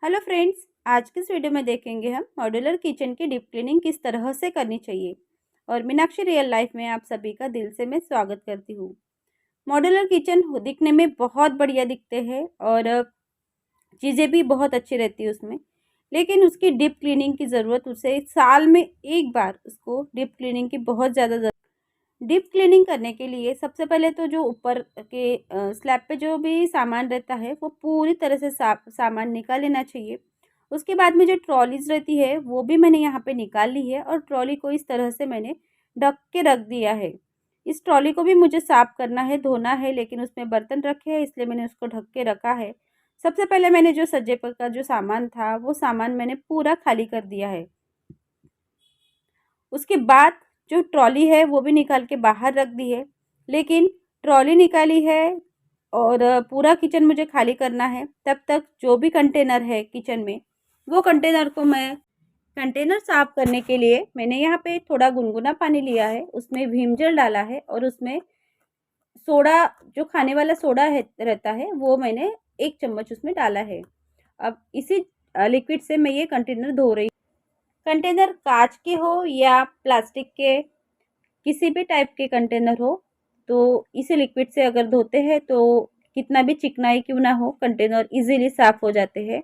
Hello friends, आज की इस वीडियो में देखेंगे हम मॉड्यूलर किचन की डीप क्लीनिंग किस तरह से करनी चाहिए। और मीनाक्षी रियल लाइफ में आप सभी का दिल से मैं स्वागत करती हूँ। मॉड्यूलर किचन दिखने में बहुत बढ़िया दिखते हैं और चीज़ें भी बहुत अच्छी रहती है उसमें, लेकिन उसकी डीप क्लीनिंग की ज़रूरत, उसे साल में एक बार उसको डीप क्लीनिंग की बहुत ज़्यादा ज़रूरत। डीप क्लीनिंग करने के लिए सबसे पहले तो जो ऊपर के स्लैब पे जो भी सामान रहता है वो पूरी तरह से सामान निकाल लेना चाहिए। उसके बाद में जो ट्रॉलीज रहती है वो भी मैंने यहाँ पे निकाल ली है और ट्रॉली को इस तरह से मैंने ढक के रख दिया है। इस ट्रॉली को भी मुझे साफ़ करना है, धोना है, लेकिन उसमें बर्तन रखे हैं इसलिए मैंने उसको ढक के रखा है। सबसे पहले मैंने जो सज्जे पर का जो सामान था वो सामान मैंने पूरा खाली कर दिया है। उसके बाद जो ट्रॉली है वो भी निकाल के बाहर रख दी है, लेकिन ट्रॉली निकाली है और पूरा किचन मुझे खाली करना है। तब तक जो भी कंटेनर है किचन में, वो कंटेनर को मैं कंटेनर साफ़ करने के लिए मैंने यहाँ पे थोड़ा गुनगुना पानी लिया है, उसमें विम जेल डाला है और उसमें सोडा, जो खाने वाला सोडा है रहता है, वो मैंने 1 चम्मच उसमें डाला है। अब इसी लिक्विड से मैं ये कंटेनर धो रही। कंटेनर कांच के हो या प्लास्टिक के, किसी भी टाइप के कंटेनर हो, तो इसी लिक्विड से अगर धोते हैं तो कितना भी चिकनाई क्यों ना हो, कंटेनर इजीली साफ़ हो जाते हैं।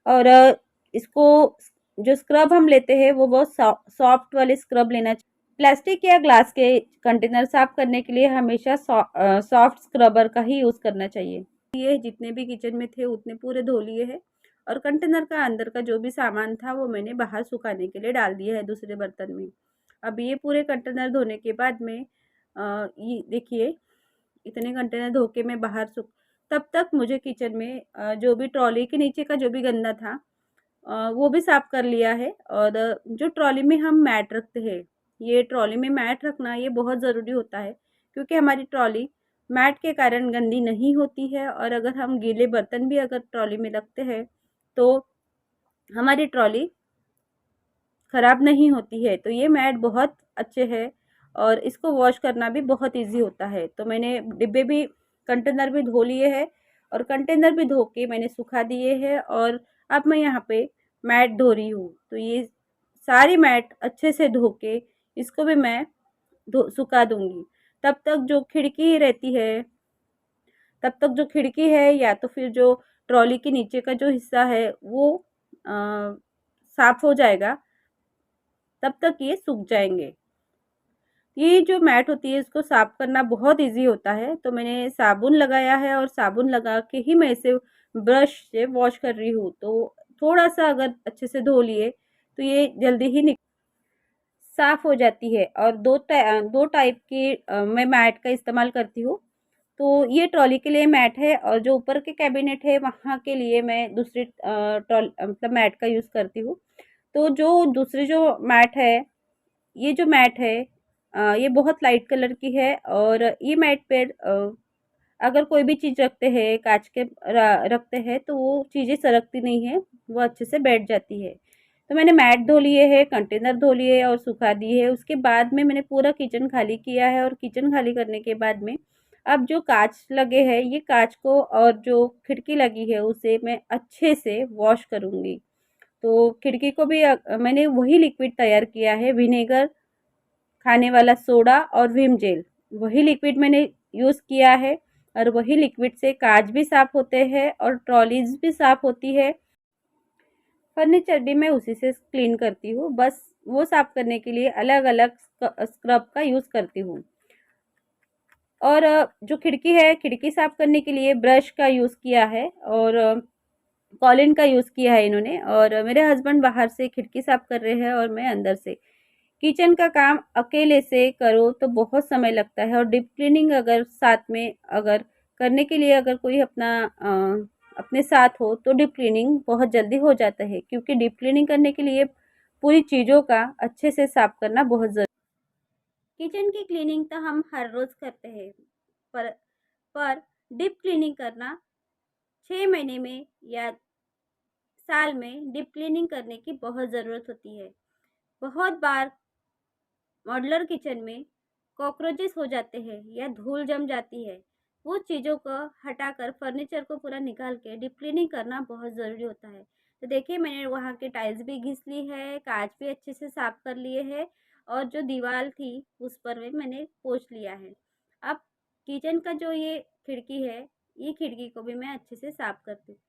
और इसको जो स्क्रब हम लेते हैं वो बहुत सॉफ्ट वाले स्क्रब लेना चाहिए। प्लास्टिक या ग्लास के कंटेनर साफ़ करने के लिए हमेशा सॉफ्ट स्क्रबर का ही यूज़ करना चाहिए। ये जितने भी किचन में थे उतने पूरे धो लिए हैं और कंटेनर का अंदर का जो भी सामान था वो मैंने बाहर सुखाने के लिए डाल दिया है दूसरे बर्तन में। अब ये पूरे कंटेनर धोने के बाद में ये देखिए, इतने कंटेनर धो के मैं बाहर सूख, तब तक मुझे किचन में जो भी ट्रॉली के नीचे का जो भी गंदा था वो भी साफ़ कर लिया है। और जो ट्रॉली में हम मैट रखते हैं, ये ट्रॉली में मैट रखना ये बहुत ज़रूरी होता है, क्योंकि हमारी ट्रॉली मैट के कारण गंदी नहीं होती है। और अगर हम गीले बर्तन भी अगर ट्रॉली में रखते हैं तो हमारी ट्रॉली ख़राब नहीं होती है। तो ये मैट बहुत अच्छे हैं और इसको वॉश करना भी बहुत इजी होता है। तो मैंने डिब्बे भी, कंटेनर भी धो लिए हैं और कंटेनर भी धो के मैंने सुखा दिए हैं और अब मैं यहाँ पे मैट धो रही हूँ। तो ये सारी मैट अच्छे से धो के इसको भी मैं सुखा दूँगी। तब तक जो खिड़की रहती है, तब तक जो खिड़की है या तो फिर जो ट्रॉली के नीचे का जो हिस्सा है वो साफ़ हो जाएगा, तब तक ये सूख जाएंगे। ये जो मैट होती है इसको साफ़ करना बहुत इजी होता है। तो मैंने साबुन लगाया है और साबुन लगा के ही मैं इसे ब्रश से वॉश कर रही हूँ। तो थोड़ा सा अगर अच्छे से धो लिए तो ये जल्दी ही साफ़ हो जाती है। और दो टाइप की मैं मैट का इस्तेमाल करती हूँ। तो ये ट्रॉली के लिए मैट है और जो ऊपर के कैबिनेट है वहाँ के लिए मैं दूसरी मतलब मैट का यूज़ करती हूँ। तो जो दूसरी जो मैट है, ये जो मैट है ये बहुत लाइट कलर की है और ये मैट पर अगर कोई भी चीज़ रखते हैं, काँच के रखते हैं, तो वो चीज़ें सरकती नहीं है, वो अच्छे से बैठ जाती है। तो मैंने मैट धो लिए हैं, कंटेनर धो लिए और सुखा दिए हैं। उसके बाद में मैंने पूरा किचन खाली किया है और किचन खाली करने के बाद में अब जो काँच लगे हैं, ये काँच को और जो खिड़की लगी है उसे मैं अच्छे से वॉश करूँगी। तो खिड़की को भी मैंने वही लिक्विड तैयार किया है, विनेगर, खाने वाला सोडा और विम जेल, वही लिक्विड मैंने यूज़ किया है। और वही लिक्विड से काँच भी साफ़ होते हैं और ट्रॉलीज भी साफ़ होती है। फर्नीचर भी मैं उसी से क्लीन करती हूँ, बस वो साफ़ करने के लिए अलग अलग स्क्रब का यूज़ करती हूँ। और जो खिड़की है, खिड़की साफ़ करने के लिए ब्रश का यूज़ किया है और कॉलिन का यूज़ किया है इन्होंने। और मेरे हस्बैंड बाहर से खिड़की साफ़ कर रहे हैं और मैं अंदर से। किचन का काम अकेले से करो तो बहुत समय लगता है और डीप क्लीनिंग अगर साथ में अगर करने के लिए अगर कोई अपने साथ हो तो डीप क्लीनिंग बहुत जल्दी हो जाता है, क्योंकि डीप क्लीनिंग करने के लिए पूरी चीज़ों का अच्छे से साफ़ करना बहुत ज़रूरी। किचन की क्लीनिंग तो हम हर रोज़ करते हैं, पर पर डीप क्लीनिंग करना 6 महीने में या साल में डीप क्लीनिंग करने की बहुत ज़रूरत होती है। बहुत बार मॉड्यूलर किचन में कॉकरोचेस हो जाते हैं या धूल जम जाती है। वो चीज़ों को हटाकर फर्नीचर को पूरा निकाल के डीप क्लीनिंग करना बहुत ज़रूरी होता है। तो देखिए मैंने वहाँ की टाइल्स भी घिस ली है, काँच भी अच्छे से साफ़ कर लिए हैं और जो दीवार थी उस पर भी मैंने पोंछ लिया है। अब किचन का जो ये खिड़की है, ये खिड़की को भी मैं अच्छे से साफ़ करती हूँ।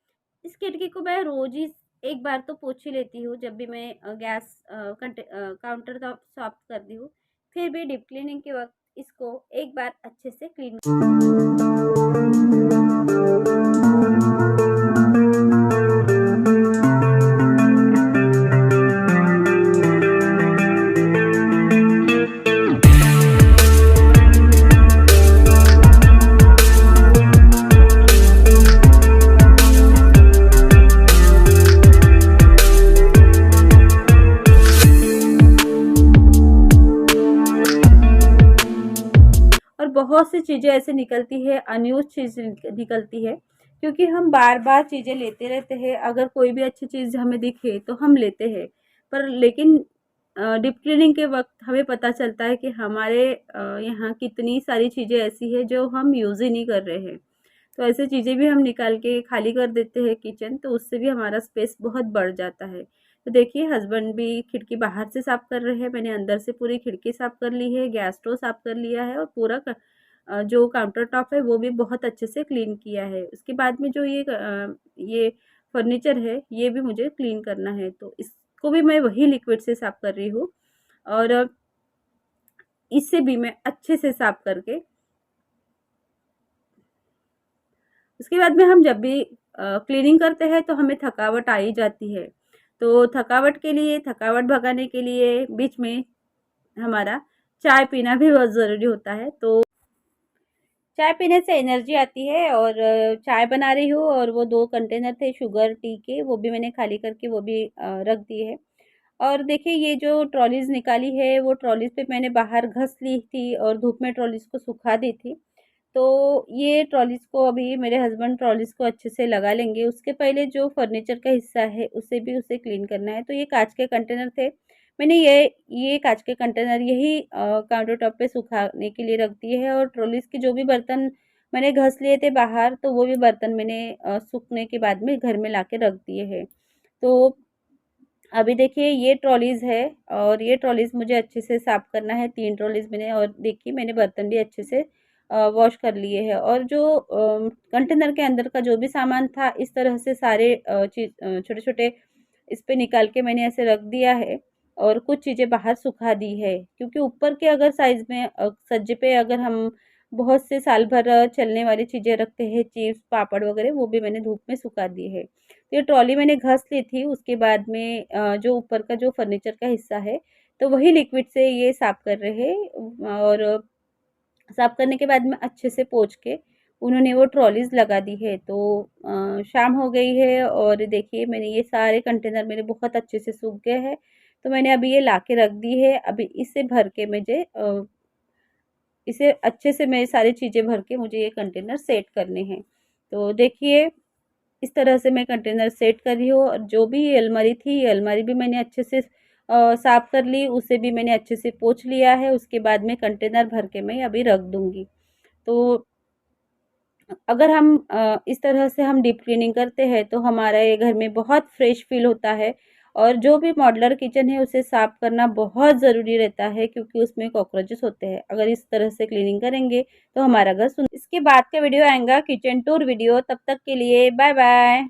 इस खिड़की को मैं रोज़ ही एक बार तो पोंछ ही लेती हूँ जब भी मैं काउंटर टॉप साफ़ करती हूँ। फिर भी डीप क्लीनिंग के वक़्त इसको एक बार अच्छे से क्लीन और बहुत सी चीज़ें ऐसे निकलती है, अनयूज़ चीज़ निकलती है, क्योंकि हम बार-बार चीज़ें लेते रहते हैं। अगर कोई भी अच्छी चीज़ हमें दिखे तो हम लेते हैं, पर लेकिन डीप क्लीनिंग के वक़्त हमें पता चलता है कि हमारे यहाँ कितनी सारी चीज़ें ऐसी हैं जो हम यूज़ ही नहीं कर रहे हैं। तो ऐसी चीज़ें भी हम निकाल के खाली कर देते हैं किचन, तो उससे भी हमारा स्पेस बहुत बढ़ जाता है। तो देखिए हस्बैंड भी खिड़की बाहर से साफ़ कर रहे हैं, मैंने अंदर से पूरी खिड़की साफ़ कर ली है, गैस स्टोव साफ़ कर लिया है और पूरा जो काउंटर टॉप है वो भी बहुत अच्छे से क्लीन किया है। उसके बाद में जो ये फर्नीचर है, ये भी मुझे क्लीन करना है, तो इसको भी मैं वही लिक्विड से साफ़ कर रही हूँ और इससे भी मैं अच्छे से साफ़ करके उसके बाद में हम जब भी क्लीनिंग करते हैं तो हमें थकावट आ ही जाती है। तो थकावट भगाने के लिए बीच में हमारा चाय पीना भी बहुत ज़रूरी होता है। तो चाय पीने से एनर्जी आती है और चाय बना रही हूँ और वो 2 कंटेनर थे शुगर टी के, वो भी मैंने खाली करके वो भी रख दिए हैं। और देखिए ये जो ट्रॉलीज़ निकाली है, वो ट्रॉलीज़ पे मैंने बाहर घस ली थी और धूप में ट्रॉलीज़ को सुखा दी थी। तो ये ट्रॉलीज़ को अभी मेरे हस्बैंड ट्रॉलीज़ को अच्छे से लगा लेंगे। उसके पहले जो फर्नीचर का हिस्सा है, उसे क्लीन करना है। तो ये काँच के कंटेनर थे। मैंने ये काँच के कंटेनर यही काउंटर टॉप पे सुखाने के लिए रख दिए हैं और ट्रॉलीज़ के जो भी बर्तन मैंने घस लिए थे बाहर, तो वो भी बर्तन मैंने सूखने के बाद में घर में लाके रख दिए हैं। तो अभी देखिए ये ट्रॉलीज़ है और ये ट्रॉलीज़ मुझे अच्छे से साफ़ करना है, 3 ट्रॉलीज़ मैंने और देखिए मैंने बर्तन भी अच्छे से वॉश कर लिए हैं और जो कंटेनर के अंदर का जो भी सामान था इस तरह से सारे छोटे-छोटे इस पे निकाल के मैंने ऐसे रख दिया है और कुछ चीज़ें बाहर सुखा दी है, क्योंकि ऊपर के अगर साइज़ में सज्जे पे अगर हम बहुत से साल भर चलने वाली चीज़ें रखते हैं, चिप्स, पापड़ वगैरह, वो भी मैंने धूप में सुखा दिए है। ये ट्रॉली मैंने घस ली थी, उसके बाद में जो ऊपर का जो फर्नीचर का हिस्सा है, तो वही लिक्विड से ये साफ़ कर रहे हैं और साफ़ करने के बाद में अच्छे से पोंछ के उन्होंने वो ट्रॉलीज़ लगा दी है। तो शाम हो गई है और देखिए मैंने ये सारे कंटेनर मेरे बहुत अच्छे से सूख गए हैं, तो मैंने अभी ये ला के रख दी है। अभी इसे भर के इसे अच्छे से मैं सारी चीज़ें भर के मुझे ये कंटेनर सेट करने हैं। तो देखिए इस तरह से मैं कंटेनर सेट कर रही हूँ और जो भी ये अलमारी थी, ये अलमारी भी मैंने अच्छे से साफ़ कर ली, उसे भी मैंने अच्छे से पोंछ लिया है। उसके बाद में कंटेनर भर के मैं अभी रख दूँगी। तो अगर हम इस तरह से हम डीप क्लीनिंग करते हैं तो हमारे घर में बहुत फ्रेश फ़ील होता है और जो भी मॉड्यूलर किचन है उसे साफ़ करना बहुत ज़रूरी रहता है, क्योंकि उसमें कॉकरोचेस होते हैं। अगर इस तरह से क्लीनिंग करेंगे तो हमारा घर इसके बाद का वीडियो आएगा किचन टूर वीडियो, तब तक के लिए बाय बाय।